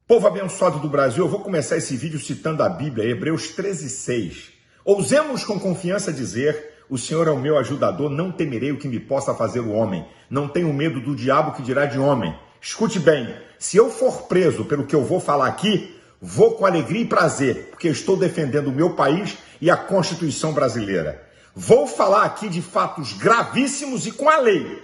Povo abençoado do Brasil, eu vou começar esse vídeo citando a Bíblia, Hebreus 13:6. Ousemos com confiança dizer: o Senhor é o meu ajudador, não temerei o que me possa fazer o homem. Não tenho medo do diabo que dirá de homem. Escute bem, se eu for preso pelo que eu vou falar aqui, vou com alegria e prazer, porque estou defendendo o meu país e a Constituição brasileira. Vou falar aqui de fatos gravíssimos e com a lei.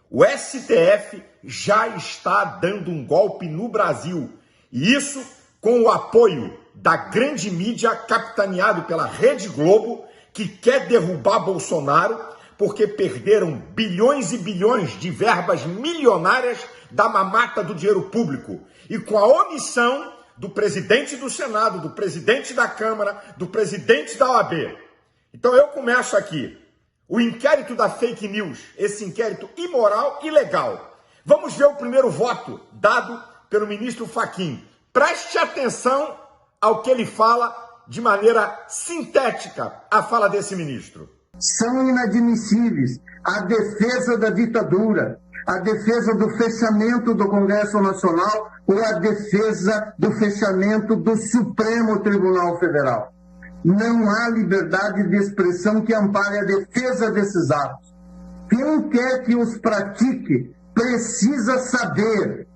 O STF já está dando um golpe no Brasil. E isso com o apoio da grande mídia capitaneado pela Rede Globo, que quer derrubar Bolsonaro porque perderam bilhões e bilhões de verbas milionárias da mamata do dinheiro público. E com a omissão do presidente do Senado, do presidente da Câmara, do presidente da OAB. Então eu começo aqui. O inquérito da fake news, esse inquérito imoral e ilegal. Vamos ver o primeiro voto dado pelo ministro Fachin. Preste atenção ao que ele fala de maneira sintética, a fala desse ministro. São inadmissíveis a defesa da ditadura, a defesa do fechamento do Congresso Nacional ou a defesa do fechamento do Supremo Tribunal Federal. Não há liberdade de expressão que ampare a defesa desses atos. Quem quer que os pratique precisa saber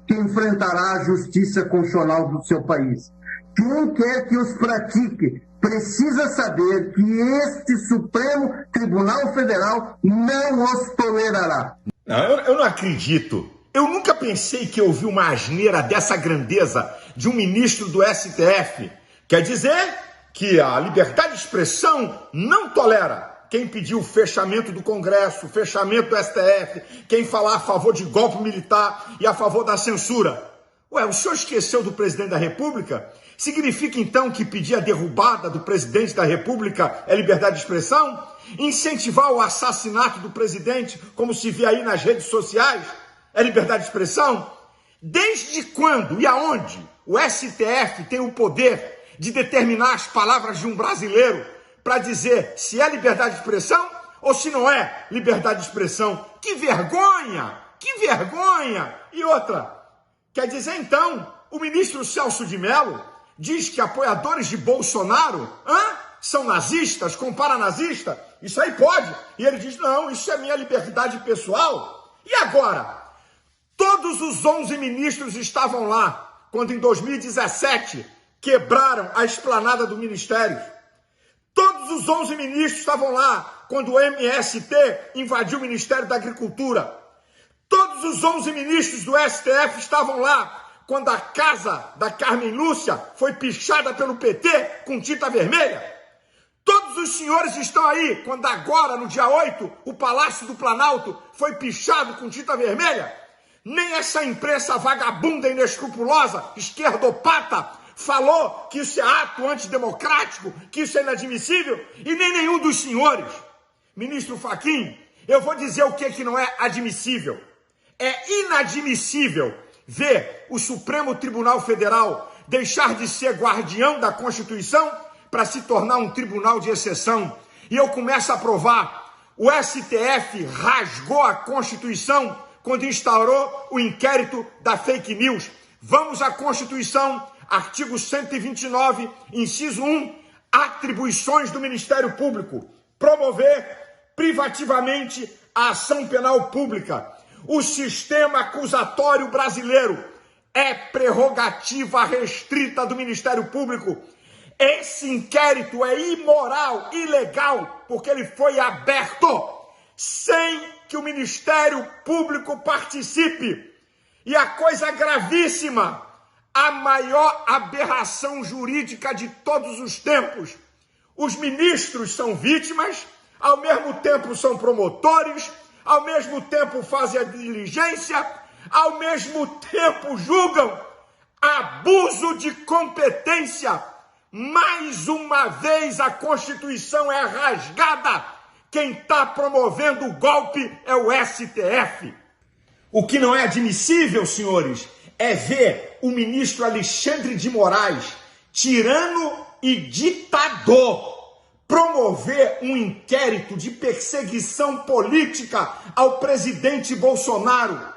que enfrentará a justiça constitucional do seu país. Quem quer que os pratique precisa saber que este Supremo Tribunal Federal não os tolerará. Eu não acredito. Eu nunca pensei que eu ouvi uma asneira dessa grandeza de um ministro do STF. Quer dizer que a liberdade de expressão não tolera quem pediu o fechamento do Congresso, o fechamento do STF, quem falar a favor de golpe militar e a favor da censura. Ué, o senhor esqueceu do presidente da República? Significa então que pedir a derrubada do presidente da República é liberdade de expressão? Incentivar o assassinato do presidente, como se vê aí nas redes sociais, é liberdade de expressão? Desde quando e aonde o STF tem o poder de determinar as palavras de um brasileiro para dizer se é liberdade de expressão ou se não é liberdade de expressão? Que vergonha! Que vergonha! E outra, quer dizer então, o ministro Celso de Mello diz que apoiadores de Bolsonaro são nazistas, compara nazista? Isso aí pode. E ele diz, não, isso é minha liberdade pessoal. E agora? Todos os 11 ministros estavam lá quando em 2017 quebraram a esplanada do Ministério. Todos os 11 ministros estavam lá quando o MST invadiu o Ministério da Agricultura. Todos os 11 ministros do STF estavam lá quando a casa da Carmen Lúcia foi pichada pelo PT com tinta vermelha. Todos os senhores estão aí quando agora, no dia 8, o Palácio do Planalto foi pichado com tinta vermelha. Nem essa imprensa vagabunda, inescrupulosa, esquerdopata, falou que isso é ato antidemocrático, que isso é inadmissível, e nem nenhum dos senhores. Ministro Fachin, eu vou dizer o que não é admissível. É inadmissível ver o Supremo Tribunal Federal deixar de ser guardião da Constituição para se tornar um tribunal de exceção. E eu começo a provar, o STF rasgou a Constituição quando instaurou o inquérito da fake news. Vamos à Constituição, artigo 129, inciso 1, atribuições do Ministério Público. Promover privativamente a ação penal pública. O sistema acusatório brasileiro é prerrogativa restrita do Ministério Público. Esse inquérito é imoral, ilegal, porque ele foi aberto sem que o Ministério Público participe. E a coisa gravíssima, a maior aberração jurídica de todos os tempos. Os ministros são vítimas, ao mesmo tempo são promotores, ao mesmo tempo fazem a diligência, ao mesmo tempo julgam. Abuso de competência. Mais uma vez a Constituição é rasgada. Quem está promovendo o golpe é o STF. O que não é admissível, senhores, é ver o ministro Alexandre de Moraes, tirano e ditador, promover um inquérito de perseguição política ao presidente Bolsonaro.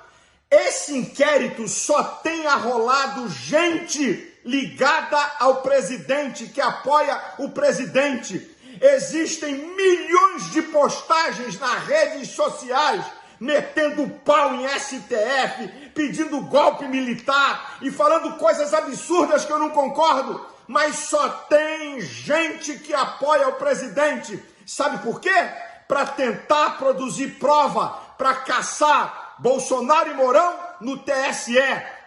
Esse inquérito só tem arrolado gente ligada ao presidente, que apoia o presidente. Existem milhões de postagens nas redes sociais metendo pau em STF, pedindo golpe militar e falando coisas absurdas que eu não concordo, mas só tem gente que apoia o presidente. Sabe por quê? Para tentar produzir prova, para caçar Bolsonaro e Mourão no TSE.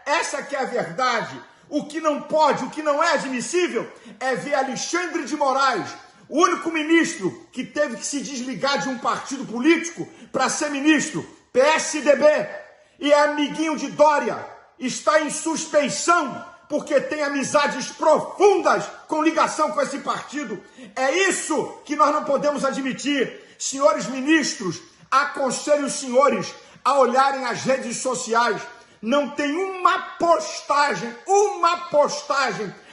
Essa que é a verdade. O que não pode, o que não é admissível é ver Alexandre de Moraes, o único ministro que teve que se desligar de um partido político para ser ministro, PSDB, e é amiguinho de Dória, está em suspeição porque tem amizades profundas com ligação com esse partido. É isso que nós não podemos admitir. Senhores ministros, aconselho os senhores a olharem as redes sociais. Não tem uma postagem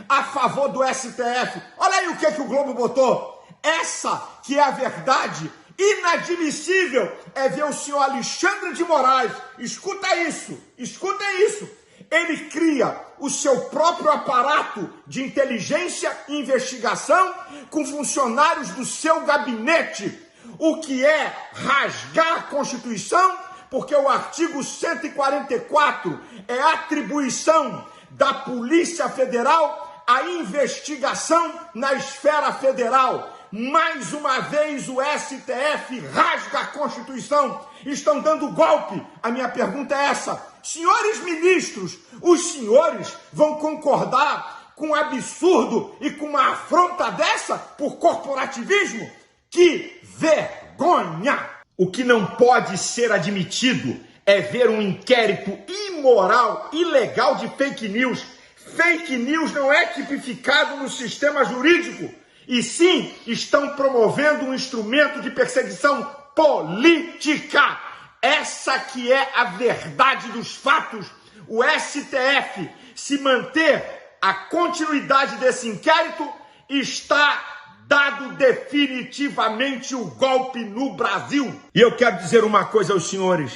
a favor do STF. Olha aí o que o Globo botou. Essa que é a verdade. Inadmissível é ver o senhor Alexandre de Moraes. Escuta isso. Ele cria o seu próprio aparato de inteligência e investigação com funcionários do seu gabinete. O que é rasgar a Constituição, porque o artigo 144 é atribuição da Polícia Federal à investigação na esfera federal. Mais uma vez o STF rasga a Constituição. Estão dando golpe. A minha pergunta é essa. Senhores ministros, os senhores vão concordar com um absurdo e com uma afronta dessa por corporativismo? Que vergonha! O que não pode ser admitido é ver um inquérito imoral, ilegal de fake news. Fake news não é tipificado no sistema jurídico, e sim estão promovendo um instrumento de perseguição política. Essa que é a verdade dos fatos. O STF, se manter a continuidade desse inquérito, está dado definitivamente o golpe no Brasil. E eu quero dizer uma coisa aos senhores.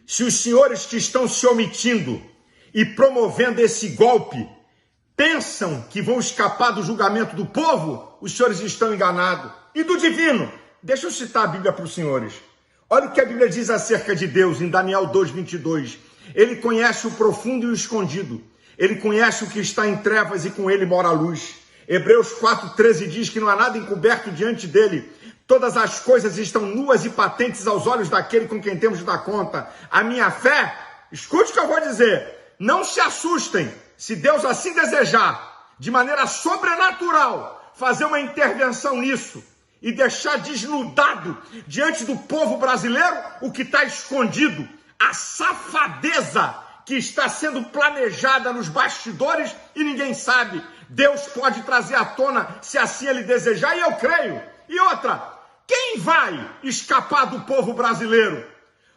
Se os senhores que estão se omitindo e promovendo esse golpe pensam que vão escapar do julgamento do povo, os senhores estão enganados. E do divino? Deixa eu citar a Bíblia para os senhores. Olha o que a Bíblia diz acerca de Deus em Daniel 2:22. Ele conhece o profundo e o escondido. Ele conhece o que está em trevas e com ele mora a luz. Hebreus 4:13 diz que não há nada encoberto diante dele. Todas as coisas estão nuas e patentes aos olhos daquele com quem temos de dar conta. A minha fé, escute o que eu vou dizer, não se assustem se Deus assim desejar, de maneira sobrenatural, fazer uma intervenção nisso e deixar desnudado diante do povo brasileiro o que está escondido, a safadeza que está sendo planejada nos bastidores e ninguém sabe. Deus pode trazer à tona se assim ele desejar, e eu creio. E outra, quem vai escapar do povo brasileiro?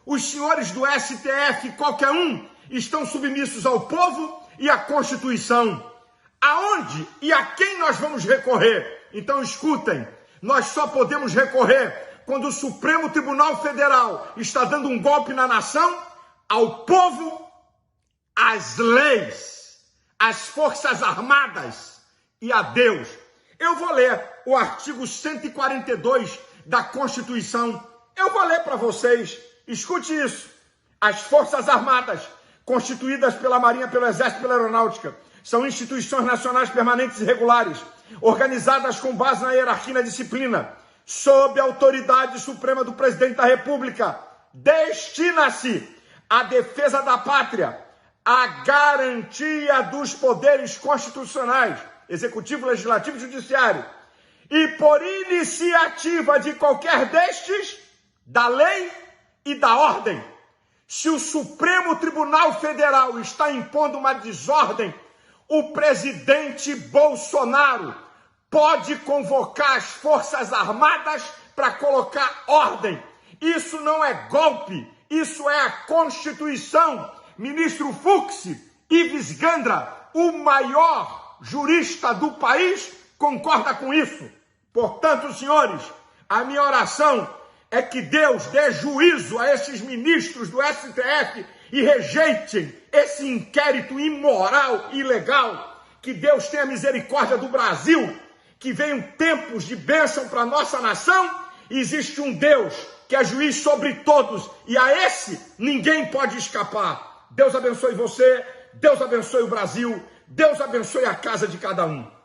Os senhores do STF, qualquer um, estão submissos ao povo e à Constituição. Aonde e a quem nós vamos recorrer? Então escutem, nós só podemos recorrer quando o Supremo Tribunal Federal está dando um golpe na nação, ao povo, às leis, às Forças Armadas e a Deus. Eu vou ler o artigo 142 da Constituição. Eu vou ler para vocês. Escute isso. As Forças Armadas, constituídas pela Marinha, pelo Exército e pela Aeronáutica, são instituições nacionais permanentes e regulares, organizadas com base na hierarquia e na disciplina, sob a autoridade suprema do Presidente da República. Destina-se à defesa da pátria, à garantia dos poderes constitucionais, executivo, legislativo e judiciário, e por iniciativa de qualquer destes, da lei e da ordem. Se o Supremo Tribunal Federal está impondo uma desordem, o presidente Bolsonaro pode convocar as Forças Armadas para colocar ordem. Isso não é golpe, isso é a Constituição. Ministro Fux, Ives Gandra, o maior jurista do país, concorda com isso. Portanto, senhores, a minha oração é que Deus dê juízo a esses ministros do STF e rejeitem esse inquérito imoral e ilegal. Que Deus tenha misericórdia do Brasil, que venham tempos de bênção para a nossa nação. Existe um Deus que é juiz sobre todos, e a esse ninguém pode escapar. Deus abençoe você, Deus abençoe o Brasil, Deus abençoe a casa de cada um.